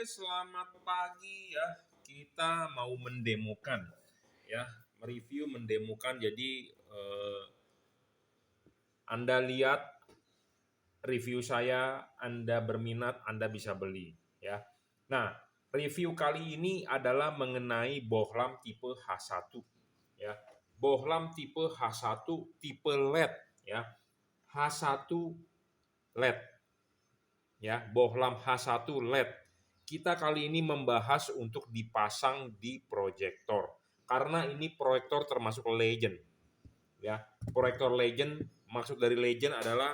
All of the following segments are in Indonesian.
Selamat pagi ya. Kita mau mendemokan ya, mereview mendemokan. Jadi Anda lihat review saya, Anda berminat, Anda bisa beli ya. Nah, review kali ini adalah mengenai bohlam tipe H1 ya. Bohlam tipe H1 tipe LED ya. H1 LED ya, bohlam H1 LED. Kita kali ini membahas untuk dipasang di proyektor. Karena ini proyektor termasuk legend. Ya, proyektor legend, maksud dari legend adalah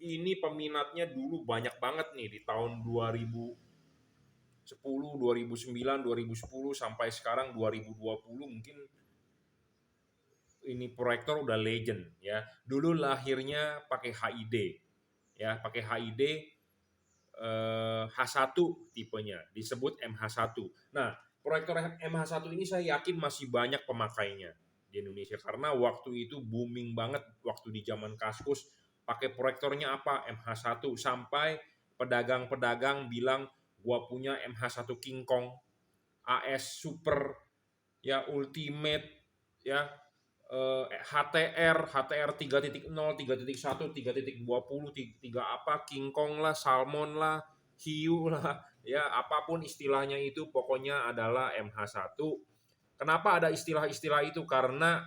ini peminatnya dulu banyak banget nih di tahun 2010, 2009, 2010 sampai sekarang 2020 mungkin ini proyektor udah legend ya. Dulu lahirnya pakai HID ya, pakai HID H1 tipenya, disebut MH1. Nah, proyektor MH1 ini saya yakin masih banyak pemakainya di Indonesia karena waktu itu booming banget waktu di zaman Kaskus pakai proyektornya apa MH1 sampai pedagang-pedagang bilang gua punya MH1 King Kong, AS Super, ya Ultimate, ya HTR 3.0, 3.1, 3.20, 3 apa, King Kong lah, Salmon lah, Hiu lah, ya apapun istilahnya itu pokoknya adalah MH1. Kenapa ada istilah-istilah itu? Karena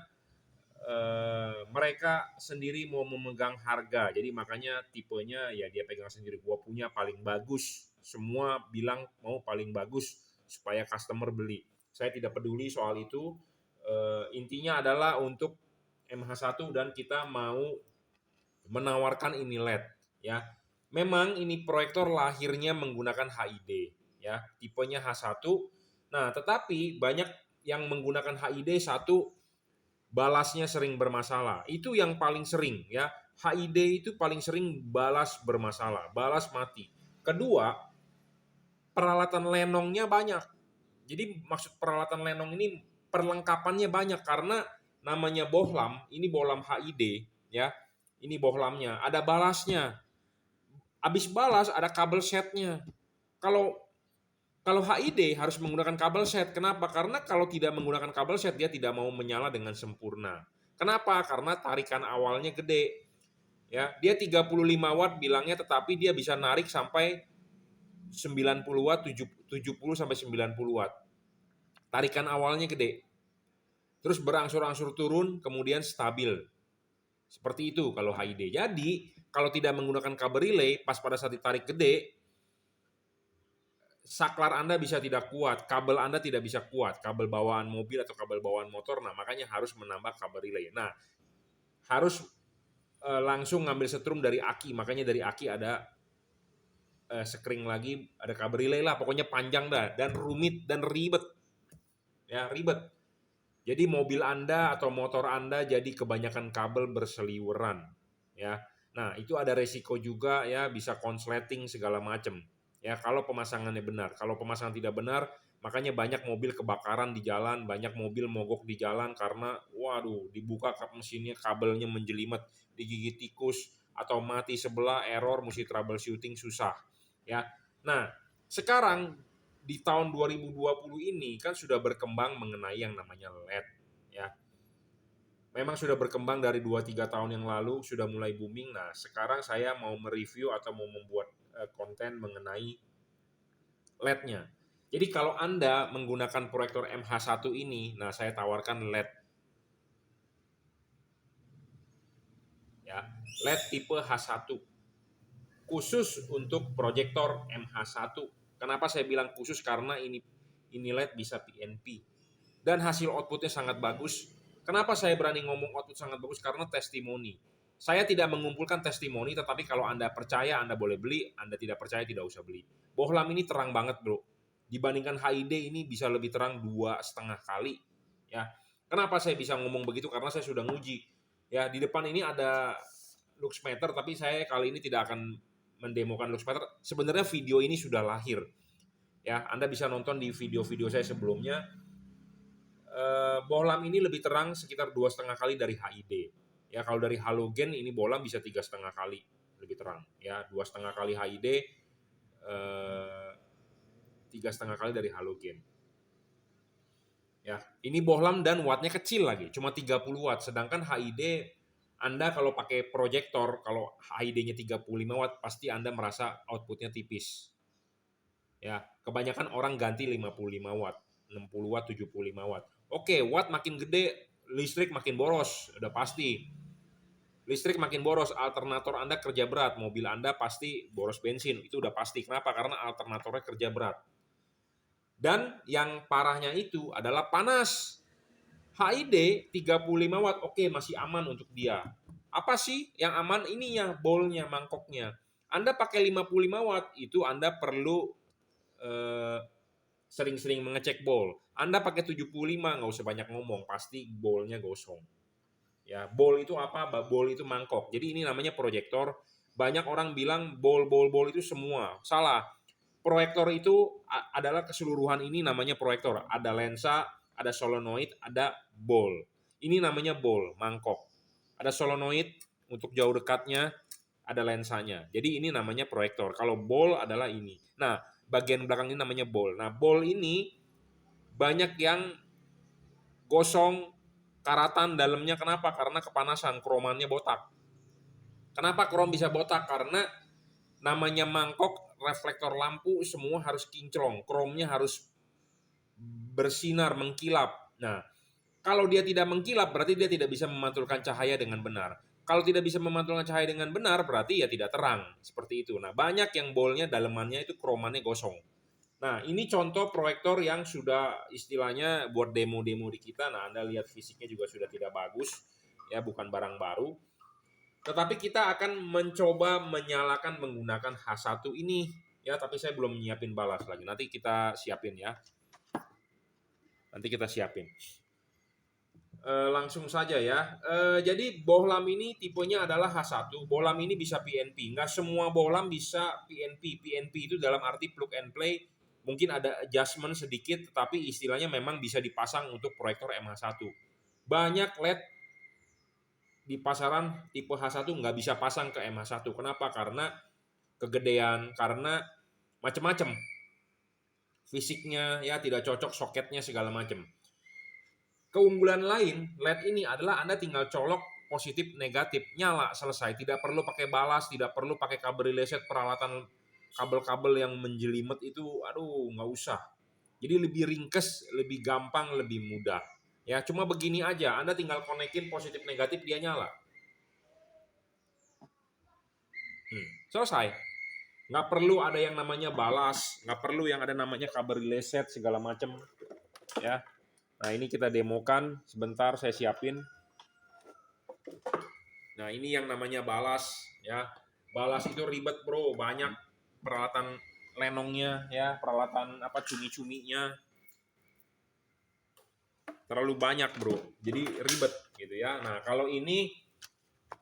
mereka sendiri mau memegang harga, jadi makanya tipenya ya dia pegang sendiri. Gua punya paling bagus, semua bilang mau paling bagus supaya customer beli. Saya tidak peduli soal itu. Intinya adalah untuk MH1 dan kita mau menawarkan ini LED ya. Memang ini proyektor lahirnya menggunakan HID ya, tipenya H1. Nah, tetapi banyak yang menggunakan HID satu balasnya sering bermasalah. Itu yang paling sering ya. HID itu paling sering balas bermasalah, balas mati. Kedua, peralatan lenongnya banyak. Jadi maksud peralatan lenong ini perlengkapannya banyak karena namanya bohlam, ini bohlam HID ya. Ini bohlamnya, ada balasnya. Habis balas ada kabel setnya. Kalau kalau HID harus menggunakan kabel set. Kenapa? Karena kalau tidak menggunakan kabel set dia tidak mau menyala dengan sempurna. Kenapa? Karena tarikan awalnya gede. Ya, dia 35 watt bilangnya tetapi dia bisa narik sampai 90 watt, 70 sampai 90 watt. Tarikan awalnya gede. Terus berangsur-angsur turun, kemudian stabil. Seperti itu kalau HID. Jadi, kalau tidak menggunakan kabel relay, pas pada saat ditarik gede, saklar Anda bisa tidak kuat, kabel Anda tidak bisa kuat, kabel bawaan mobil atau kabel bawaan motor, nah makanya harus menambah kabel relay. Nah, harus langsung ngambil setrum dari aki, makanya dari aki ada sekring lagi, ada kabel relay lah, pokoknya panjang dah, dan rumit dan ribet. Ya, ribet. Jadi mobil Anda atau motor Anda jadi kebanyakan kabel berseliweran, ya. Nah, itu ada resiko juga ya, bisa konsleting segala macam. Ya, kalau pemasangannya benar. Kalau pemasangan tidak benar, makanya banyak mobil kebakaran di jalan, banyak mobil mogok di jalan karena waduh, dibuka kap mesinnya kabelnya menjelimet, digigit tikus atau mati sebelah, error, mesti troubleshooting susah, ya. Nah, sekarang di tahun 2020 ini kan sudah berkembang mengenai yang namanya LED ya. Memang sudah berkembang dari 2-3 tahun yang lalu sudah mulai booming. Nah, sekarang saya mau mereview atau mau membuat konten mengenai LED-nya. Jadi kalau Anda menggunakan proyektor MH1 ini, nah saya tawarkan LED ya. LED tipe H1 khusus untuk proyektor MH1. Kenapa saya bilang khusus? Karena ini LED bisa PNP dan hasil outputnya sangat bagus. Kenapa saya berani ngomong output sangat bagus? Karena testimoni. Saya tidak mengumpulkan testimoni, tetapi kalau Anda percaya Anda boleh beli, Anda tidak percaya tidak usah beli. Bohlam ini terang banget bro. Dibandingkan HID ini bisa lebih terang 2,5 kali. Ya, kenapa saya bisa ngomong begitu? Karena saya sudah nguji. Ya, di depan ini ada luxmeter, tapi saya kali ini tidak akan mendemokan luxmeter. Sebenarnya video ini sudah lahir. Ya, Anda bisa nonton di video-video saya sebelumnya. Bohlam ini lebih terang sekitar 2,5 kali dari HID. Ya, kalau dari halogen ini bohlam bisa 3,5 kali lebih terang. Ya, 2,5 kali HID, 3,5 kali dari halogen. Ya, ini bohlam dan wattnya kecil lagi, cuma 30 watt. Sedangkan HID Anda kalau pakai proyektor, kalau HID-nya 35 watt, pasti Anda merasa outputnya tipis. Ya, kebanyakan orang ganti 55 watt, 60 watt, 75 watt. Oke, watt makin gede, listrik makin boros, udah pasti. Listrik makin boros, alternator Anda kerja berat, mobil Anda pasti boros bensin, itu udah pasti. Kenapa? Karena alternatornya kerja berat. Dan yang parahnya itu adalah panas. HID 35 watt, oke, masih aman untuk dia. Apa sih yang aman? Ini ya bowl-nya, mangkoknya. Anda pakai 55 watt, itu Anda perlu sering-sering mengecek bowl. Anda pakai 75, nggak usah banyak ngomong, pasti bowl-nya gosong. Ya, bowl itu apa? Bowl itu mangkok. Jadi ini namanya proyektor. Banyak orang bilang bowl itu semua. Salah. Proyektor itu adalah keseluruhan, ini namanya proyektor. Ada lensa, ada solenoid, ada bowl. Ini namanya bowl, mangkok. Ada solenoid untuk jauh dekatnya, ada lensanya. Jadi ini namanya proyektor. Kalau bowl adalah ini. Nah, bagian belakang ini namanya bowl. Nah, bowl ini banyak yang gosong, karatan dalamnya. Kenapa? Karena kepanasan, kromannya botak. Kenapa krom bisa botak? Karena namanya mangkok, reflektor lampu semua harus kinclong, kromnya harus bersinar, mengkilap. Nah, kalau dia tidak mengkilap berarti dia tidak bisa memantulkan cahaya dengan benar. Kalau tidak bisa memantulkan cahaya dengan benar berarti ya tidak terang, seperti itu. Nah, banyak yang bolnya dalemannya itu kromannya gosong. Nah, ini contoh proyektor yang sudah istilahnya buat demo-demo di kita. Nah, Anda lihat fisiknya juga sudah tidak bagus, ya, bukan barang baru. Tetapi kita akan mencoba menyalakan menggunakan H1 ini, ya, tapi saya belum nyiapin balas lagi. Nanti kita siapin ya. Nanti kita siapin. Langsung saja ya. Jadi bohlam ini tipenya adalah H1. Bohlam ini bisa PNP. Nggak semua bohlam bisa PNP. PNP itu dalam arti plug and play. Mungkin ada adjustment sedikit, tetapi istilahnya memang bisa dipasang untuk proyektor MH1. Banyak LED di pasaran tipe H1 nggak bisa pasang ke MH1. Kenapa? Karena kegedean, karena macam-macam. Fisiknya ya tidak cocok, soketnya segala macam. Keunggulan lain LED ini adalah Anda tinggal colok positif negatif, nyala, selesai. Tidak perlu pakai balas, tidak perlu pakai kabel relay set, peralatan kabel-kabel yang menjelimet itu, aduh, nggak usah. Jadi lebih ringkes, lebih gampang, lebih mudah. Ya, cuma begini aja, Anda tinggal konekin positif negatif, dia nyala. Selesai. Nggak perlu ada yang namanya balas, nggak perlu yang ada namanya kabel relay set segala macam. Ya. Nah, ini kita demokan, sebentar saya siapin. Nah, ini yang namanya balas, ya. Balas itu ribet, bro, banyak peralatan lenongnya, ya, peralatan apa cumi-cuminya. Terlalu banyak, bro. Jadi ribet gitu ya. Nah, kalau ini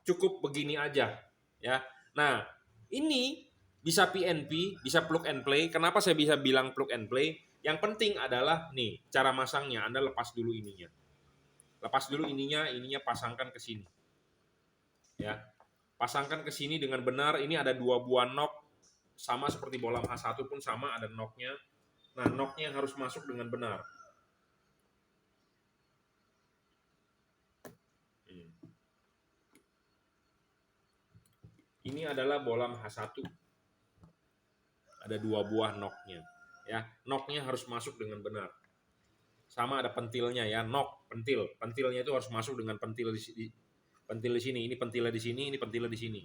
cukup begini aja, ya. Nah, ini bisa PNP, bisa plug and play. Kenapa saya bisa bilang plug and play? Yang penting adalah nih, cara masangnya. Anda lepas dulu ininya. Lepas dulu ininya pasangkan ke sini. Ya. Pasangkan ke sini dengan benar. Ini ada 2 buah knob, sama seperti bohlam H1 pun sama, ada knob-nya. Nah, knob-nya harus masuk dengan benar. Ini adalah bohlam H1. Ada 2 buah knob-nya. Ya, knob-nya harus masuk dengan benar. Sama ada pentilnya ya, knob, pentil. Pentilnya itu harus masuk dengan pentil di sini. Pentil di sini, ini pentilnya di sini, ini pentilnya di sini.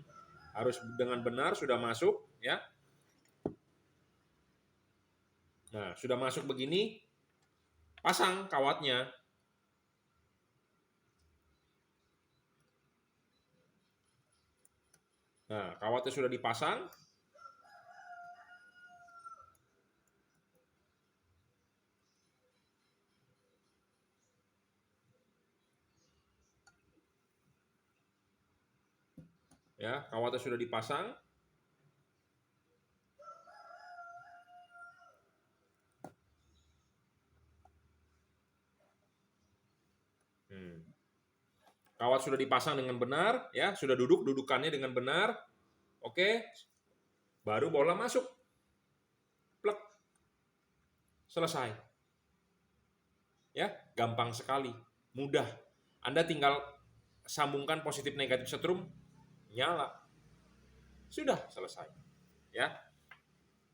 Harus dengan benar, sudah masuk, ya. Nah, sudah masuk begini, pasang kawatnya. Nah, kawatnya sudah dipasang. Ya, kawatnya sudah dipasang. Kawat sudah dipasang dengan benar, ya, sudah duduk dudukannya dengan benar. Oke. Baru bola masuk. Plek. Selesai. Ya, gampang sekali, mudah. Anda tinggal sambungkan positif negatif setrum, nyala. Sudah selesai. Ya.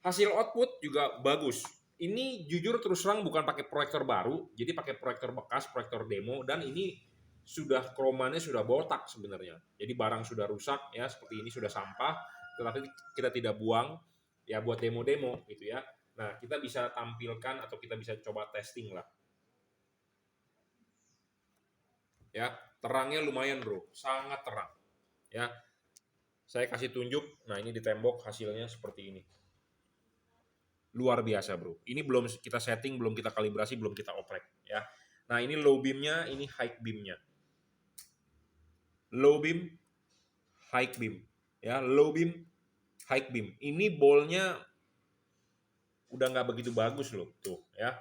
Hasil output juga bagus. Ini jujur terus terang bukan pakai proyektor baru, jadi pakai proyektor bekas, proyektor demo, dan ini sudah kromannya sudah botak sebenarnya. Jadi barang sudah rusak ya, seperti ini sudah sampah, tetapi kita tidak buang ya buat demo-demo gitu ya. Nah, kita bisa tampilkan atau kita bisa coba testing lah. Ya, terangnya lumayan bro, sangat terang. Ya, saya kasih tunjuk. Nah, ini di tembok hasilnya seperti ini. Luar biasa bro. Ini belum kita setting, belum kita kalibrasi, belum kita oprek ya. Nah, ini low beamnya, ini high beamnya. Low beam, high beam ya. Low beam, high beam. Ini bolnya udah nggak begitu bagus loh tuh ya.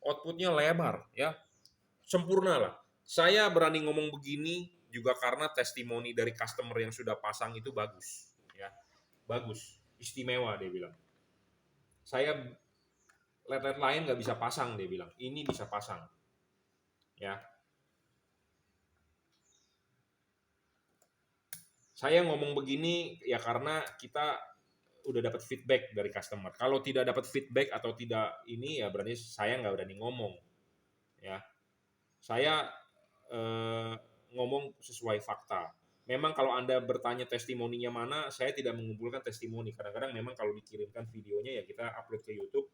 Outputnya lebar ya, sempurna lah. Saya berani ngomong begini juga karena testimoni dari customer yang sudah pasang itu bagus ya, bagus, istimewa dia bilang. Saya LED lain nggak bisa pasang, dia bilang, ini bisa pasang ya. Saya ngomong begini ya karena kita udah dapat feedback dari customer. Kalau tidak dapat feedback atau tidak ini ya berarti saya nggak berani ngomong ya. Saya ngomong sesuai fakta. Memang kalau Anda bertanya testimoninya mana, saya tidak mengumpulkan testimoni. Kadang-kadang memang kalau dikirimkan videonya ya kita upload ke YouTube.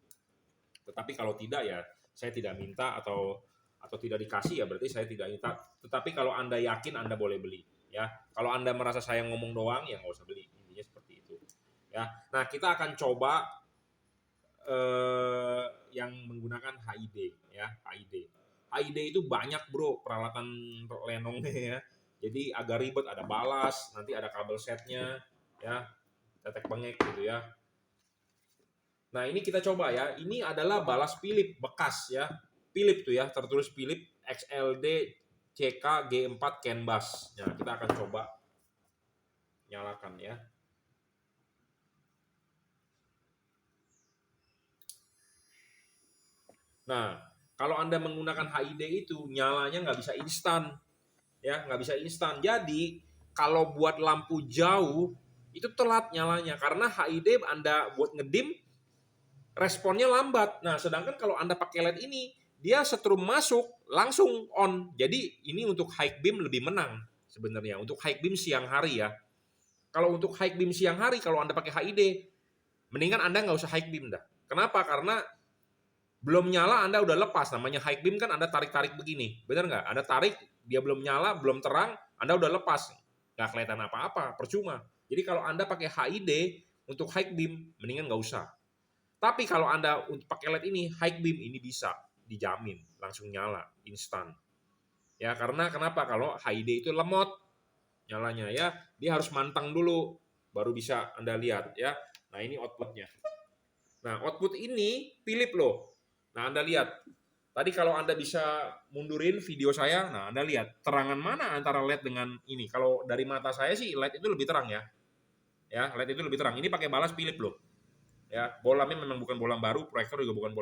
Tetapi kalau tidak ya saya tidak minta atau tidak dikasih ya berarti saya tidak minta. Tetapi kalau Anda yakin Anda boleh beli ya. Kalau Anda merasa saya ngomong doang ya nggak usah beli. Intinya seperti itu. Ya. Nah, kita akan coba yang menggunakan HID ya, HID. HID itu banyak bro peralatan lenongnya ya. Jadi agak ribet, ada balas, nanti ada kabel setnya ya, tetek bengek gitu ya. Nah, ini kita coba ya. Ini adalah balas Philips bekas ya. Philips tuh ya, tertulis Philips XLD CK G4 CAN bus. Nah, kita akan coba nyalakan ya. Nah, kalau Anda menggunakan HID itu nyalanya nggak bisa instan, ya nggak bisa instan. Jadi kalau buat lampu jauh itu telat nyalanya karena HID Anda buat ngedim responnya lambat. Nah, sedangkan kalau Anda pakai LED ini dia setrum masuk langsung on. Jadi ini untuk high beam lebih menang sebenarnya. Untuk high beam siang hari ya. Kalau untuk high beam siang hari kalau Anda pakai HID, mendingan Anda nggak usah high beam dah. Kenapa? Karena belum nyala Anda udah lepas, namanya high beam kan Anda tarik-tarik begini, bener nggak? Anda tarik, dia belum nyala, belum terang, Anda udah lepas, nggak kelihatan apa-apa, percuma. Jadi kalau Anda pakai HID untuk high beam, mendingan nggak usah. Tapi kalau Anda untuk pakai LED ini, high beam ini bisa, dijamin, langsung nyala, instan. Ya karena kenapa? Kalau HID itu lemot nyalanya ya, dia harus mantang dulu, baru bisa Anda lihat ya. Nah ini outputnya. Nah output ini Philips loh. Nah, Anda lihat. Tadi kalau Anda bisa mundurin video saya, nah Anda lihat terangan mana antara LED dengan ini. Kalau dari mata saya sih LED itu lebih terang ya. Ya, LED itu lebih terang. Ini pakai balas Philips loh. Ya, bolamnya memang bukan bolam baru, proyektor juga bukan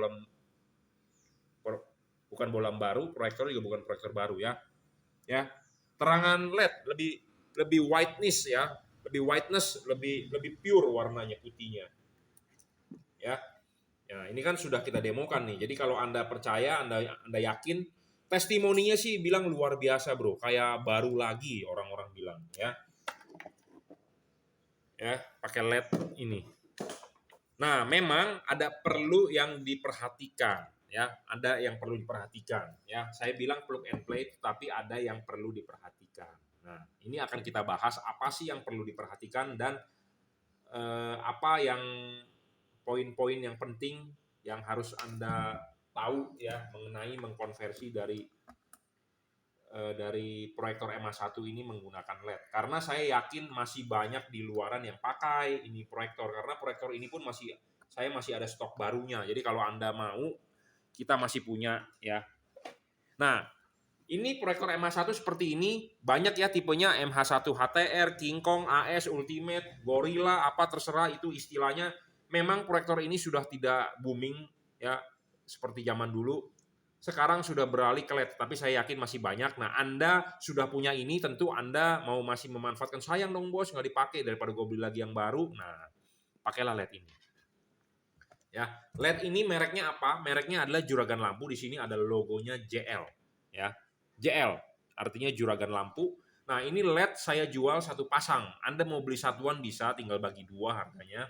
bolam baru, proyektor juga bukan proyektor baru ya. Ya. Terangan LED lebih whiteness ya, lebih whiteness, lebih pure warnanya putihnya. Ya. Ya, ini kan sudah kita demokan nih. Jadi kalau Anda percaya, Anda yakin, testimoninya sih bilang luar biasa, Bro. Kayak baru lagi orang-orang bilang, ya. Ya, pakai LED ini. Nah, memang ada perlu yang diperhatikan, ya. Ada yang perlu diperhatikan, ya. Saya bilang plug and play, tapi ada yang perlu diperhatikan. Nah, ini akan kita bahas apa sih yang perlu diperhatikan dan apa yang poin-poin yang penting yang harus Anda tahu ya mengenai mengkonversi dari proyektor MA1 ini menggunakan LED. Karena saya yakin masih banyak di luaran yang pakai ini proyektor karena proyektor ini pun saya masih ada stok barunya. Jadi kalau Anda mau kita masih punya ya. Nah, ini proyektor MA1 seperti ini, banyak ya tipenya MH1 HTR, King Kong, AS, Ultimate, Gorilla, apa terserah itu istilahnya. Memang proyektor ini sudah tidak booming ya. seperti zaman dulu. Sekarang sudah beralih ke LED, tapi saya yakin masih banyak. Nah, Anda sudah punya ini, tentu Anda mau masih memanfaatkan, sayang dong bos, nggak dipakai, daripada gue beli lagi yang baru. Nah, pakailah LED ini. Ya, LED ini mereknya apa? Mereknya adalah juragan lampu. Di sini ada logonya JL. Ya, JL artinya juragan lampu. Nah, ini LED saya jual satu pasang. Anda mau beli satuan bisa, tinggal bagi dua harganya.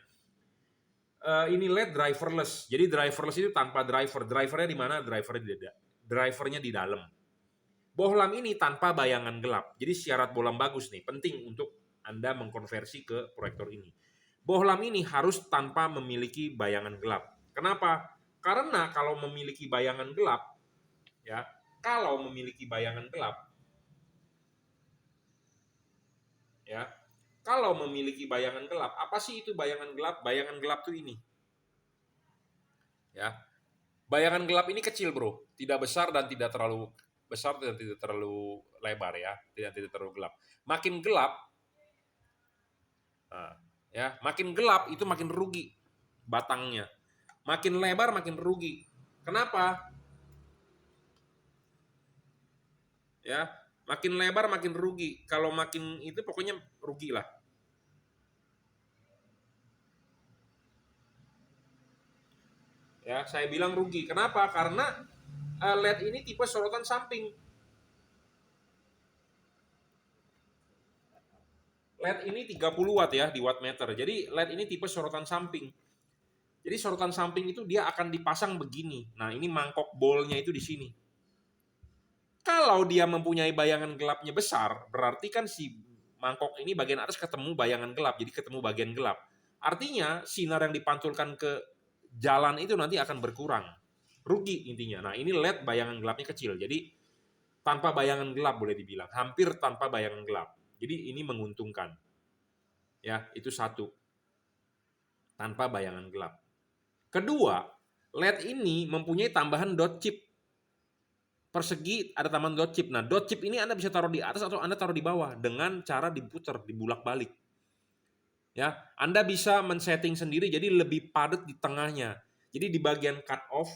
Ini LED driverless. Jadi driverless itu tanpa driver. Drivernya di mana? Drivernya di dalam. Bohlam ini tanpa bayangan gelap. Jadi syarat bohlam bagus nih, penting untuk Anda mengkonversi ke proyektor ini. Bohlam ini harus tanpa memiliki bayangan gelap. Kenapa? Karena kalau memiliki bayangan gelap, ya, kalau memiliki bayangan gelap, ya, kalau memiliki bayangan gelap, apa sih itu bayangan gelap? Bayangan gelap tuh ini. Ya. Bayangan gelap ini kecil, Bro. Tidak besar dan tidak terlalu besar dan tidak terlalu lebar ya, tidak terlalu gelap. Makin gelap, nah, ya, makin gelap itu makin rugi batangnya. Makin lebar makin rugi. Kenapa? Ya, makin lebar makin rugi. Kalau makin itu pokoknya rugi lah. Ya, saya bilang rugi. Kenapa? Karena LED ini tipe sorotan samping. LED ini 30 watt ya di wattmeter. Jadi LED ini tipe sorotan samping. Jadi sorotan samping itu dia akan dipasang begini. Nah, ini mangkok bolnya itu di sini. Kalau dia mempunyai bayangan gelapnya besar, berarti kan si mangkok ini bagian atas ketemu bayangan gelap, jadi ketemu bagian gelap. Artinya sinar yang dipantulkan ke jalan itu nanti akan berkurang. Rugi intinya. Nah, ini LED bayangan gelapnya kecil. Jadi tanpa bayangan gelap boleh dibilang, hampir tanpa bayangan gelap. Jadi ini menguntungkan. Ya, itu satu. Tanpa bayangan gelap. Kedua, LED ini mempunyai tambahan dot chip. Persegi ada tambahan dot chip. Nah, dot chip ini Anda bisa taruh di atas atau Anda taruh di bawah dengan cara diputar, dibulak-balik. Ya, Anda bisa men-setting sendiri jadi lebih padat di tengahnya. Jadi di bagian cut off,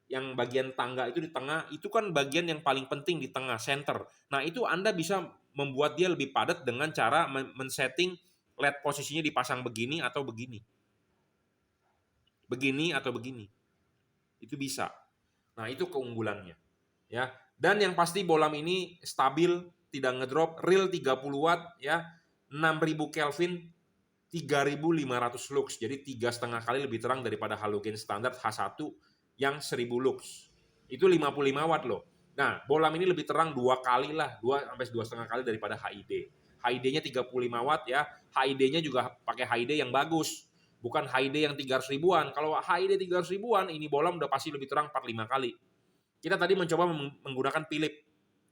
yang bagian tangga itu di tengah, itu kan bagian yang paling penting di tengah, center. Nah, itu Anda bisa membuat dia lebih padat dengan cara men-setting LED posisinya dipasang begini atau begini. Begini atau begini. Itu bisa. Nah, itu keunggulannya. Ya. Dan yang pasti bohlam ini stabil, tidak ngedrop, real 30 watt ya, 6000 Kelvin, 3500 lux. Jadi 3,5 kali lebih terang daripada halogen standar H1 yang 1000 lux. Itu 55 watt loh. Nah, bohlam ini lebih terang 2 kali lah, 2 sampai 2,5 kali daripada HID. HID-nya 35 watt ya. HID-nya juga pakai HID yang bagus. Bukan HID yang 300 ribuan. Kalau HID 300 ribuan, ini bohlam udah pasti lebih terang 45 kali. Kita tadi mencoba menggunakan Philips.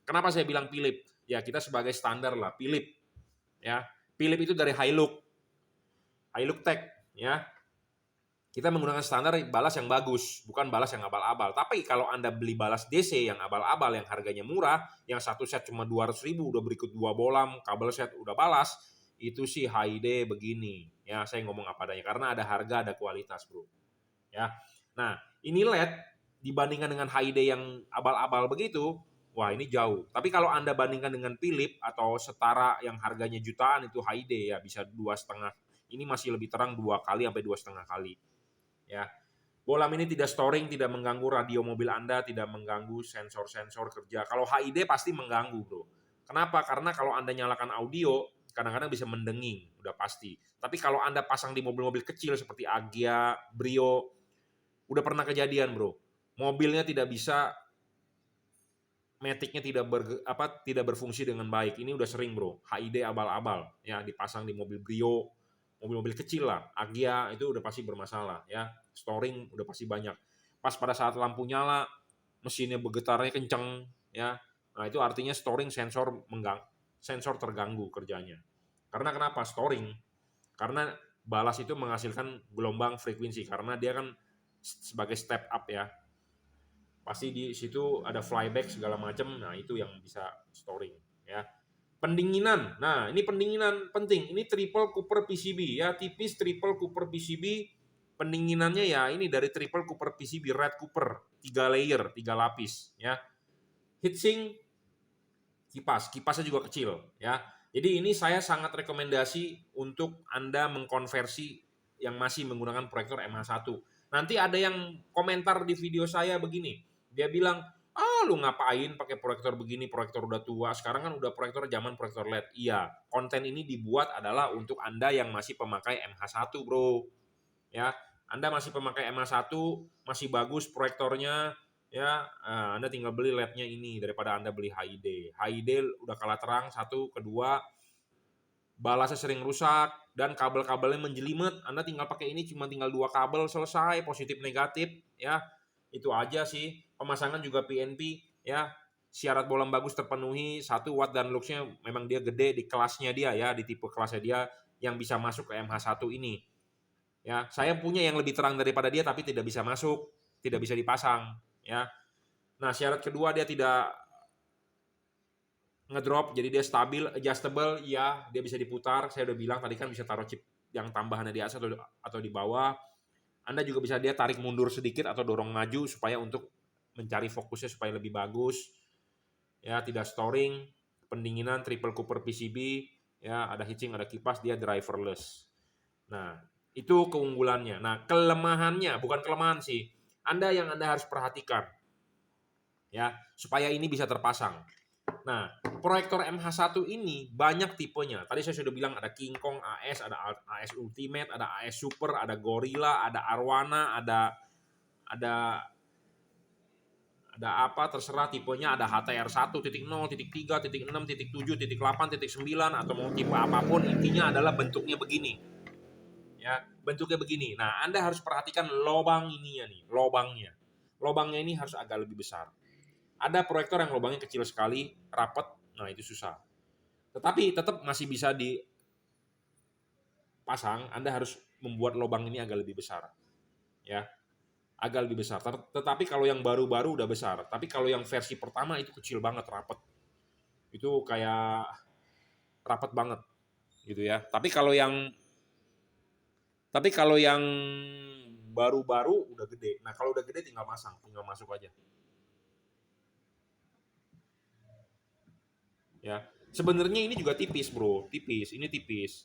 Kenapa saya bilang Philips? Ya, kita sebagai standar lah, Philips. Ya, Philips itu dari Hilux Tech, ya. Kita menggunakan standar balas yang bagus, bukan balas yang abal-abal. Tapi kalau Anda beli balas DC yang abal-abal, yang harganya murah, yang satu set cuma 200 ribu, udah berikut 2 bohlam, kabel set udah balas, itu sih HID begini. Ya, saya ngomong apa adanya, karena ada harga, ada kualitas, bro. Ya, nah, ini LED dibandingkan dengan HID yang abal-abal begitu, wah ini jauh. Tapi kalau Anda bandingkan dengan Philips atau setara yang harganya jutaan itu HID ya bisa 2,5. Ini masih lebih terang 2 kali sampai 2,5 kali. Ya. Bohlam ini tidak storing, tidak mengganggu radio mobil Anda, tidak mengganggu sensor-sensor kerja. Kalau HID pasti mengganggu, bro. Kenapa? Karena kalau Anda nyalakan audio, kadang-kadang bisa mendenging, udah pasti. Tapi kalau Anda pasang di mobil-mobil kecil seperti Agya, Brio, udah pernah kejadian, bro. Mobilnya tidak bisa, matic-nya tidak berfungsi dengan baik. Ini udah sering, bro. HID abal-abal ya dipasang di mobil Brio, mobil-mobil kecil lah. Agya itu udah pasti bermasalah ya. Storing udah pasti banyak. Pas pada saat lampu nyala, mesinnya bergetarnya kenceng ya. Nah, itu artinya storing sensor terganggu kerjanya. Karena kenapa? Storing. Karena balas itu menghasilkan gelombang frekuensi karena dia kan sebagai step up ya. Pasti di situ ada flyback segala macam. Nah, itu yang bisa storing ya. Pendinginan. Nah, ini pendinginan penting. Ini triple copper PCB ya, tipis triple copper PCB Pendinginannya ya ini dari triple Cooper PCB Red Cooper, 3 layer, 3 lapis ya. Heatsink kipasnya juga kecil ya. Jadi ini saya sangat rekomendasi untuk Anda mengkonversi yang masih menggunakan proyektor MH1. Nanti ada yang komentar di video saya begini, dia bilang, lu ngapain pakai proyektor begini, proyektor udah tua, sekarang kan udah proyektor zaman proyektor LED. Iya, konten ini dibuat adalah untuk Anda yang masih pemakai MH1 bro. Ya, Anda masih pemakai MH1, masih bagus proyektornya, ya Anda tinggal beli LED-nya ini daripada Anda beli HID. HID udah kalah terang, satu, kedua balasnya sering rusak dan kabel-kabelnya menjelimet. Anda tinggal pakai ini cuma tinggal 2 kabel selesai, positif negatif ya. Itu aja sih. Pemasangan juga PNP ya. Syarat bolam bagus terpenuhi, 1 watt dan luxnya memang dia gede di kelasnya dia ya, di tipe kelasnya dia yang bisa masuk ke MH1 ini. Ya, saya punya yang lebih terang daripada dia tapi tidak bisa masuk, tidak bisa dipasang ya. Nah, syarat kedua dia tidak ngedrop, jadi dia stabil, adjustable, ya dia bisa diputar. Saya udah bilang tadi kan bisa taruh chip yang tambahannya di atas atau di bawah. Anda juga bisa dia tarik mundur sedikit atau dorong maju supaya untuk mencari fokusnya supaya lebih bagus. Ya, tidak storing, pendinginan triple Cooper PCB, ya ada heatsink, ada kipas, dia driverless. Nah, itu keunggulannya. Nah, kelemahannya, bukan kelemahan sih. Anda harus perhatikan. Ya, supaya ini bisa terpasang. Nah, proyektor MH1 ini banyak tipenya. Tadi saya sudah bilang ada King Kong AS, ada AS Ultimate, ada AS Super, ada Gorilla, ada Arwana, ada apa terserah tipenya, ada HTR 1.0, 3, 6, 7, 8, 9 atau mau tipe apapun, intinya adalah bentuknya begini. Ya, bentuknya begini. Nah, Anda harus perhatikan lubang ininya nih, lubangnya. Lubangnya ini harus agak lebih besar. Ada proyektor yang lubangnya kecil sekali, rapat, nah itu susah. Tetapi tetap masih bisa dipasang, Anda harus membuat lubang ini agak lebih besar. Ya, agak lebih besar. Tetapi kalau yang baru-baru udah besar. Tapi kalau yang versi pertama itu kecil banget, rapat. Itu kayak rapat banget gitu ya. Tapi kalau yang baru-baru udah gede. Nah, kalau udah gede tinggal masuk aja. Ya, sebenarnya ini juga tipis bro, ini tipis.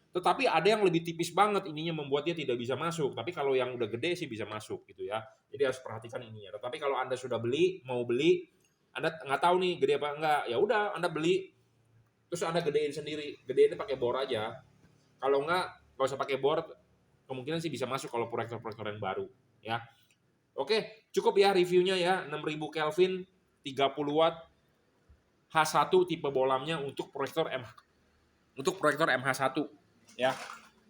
Tetapi ada yang lebih tipis banget, ininya membuat dia tidak bisa masuk. Tapi kalau yang udah gede sih bisa masuk gitu ya. Jadi harus perhatikan ininya. Tetapi kalau Anda sudah mau beli, Anda nggak tahu nih gede apa enggak, ya udah Anda beli, terus Anda gedein sendiri, gedeinnya pakai bor aja. Kalau nggak usah pakai bor, kemungkinan sih bisa masuk kalau proyektor-proyektor yang baru ya. Oke, cukup ya reviewnya ya, 6000 Kelvin, 30 watt, H1 tipe bolamnya untuk proyektor MH1 ya.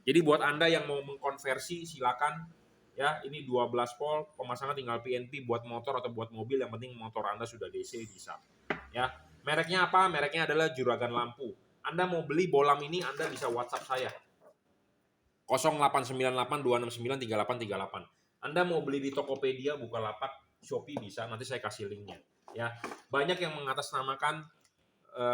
Jadi buat Anda yang mau mengkonversi silakan ya, ini 12 volt, pemasangan tinggal PNP buat motor atau buat mobil, yang penting motor Anda sudah DC bisa. Ya. Mereknya apa? Mereknya adalah Juragan Lampu. Anda mau beli bolam ini, Anda bisa WhatsApp saya. 0898-269-3838. Anda mau beli di Tokopedia, Bukalapak, Shopee bisa, nanti saya kasih linknya. Ya, banyak yang mengatasnamakan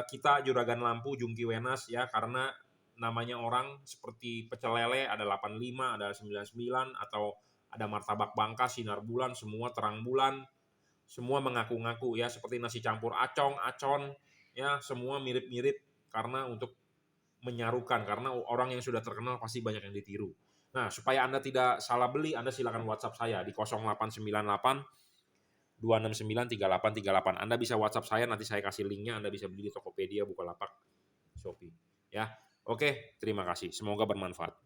kita Juragan Lampu Jungki Wenas ya, karena namanya orang seperti pecel lele ada 85, ada 99, atau ada martabak Bangka, sinar bulan, semua terang bulan, semua mengaku-ngaku ya, seperti nasi campur acong, acon ya, semua mirip-mirip karena untuk menyarukan, karena orang yang sudah terkenal pasti banyak yang ditiru. Nah, supaya Anda tidak salah beli, Anda silakan WhatsApp saya di 0898 269-3838. Anda bisa WhatsApp saya, nanti saya kasih linknya, Anda bisa beli di Tokopedia, Bukalapak, Shopee. Ya, oke, terima kasih. Semoga bermanfaat.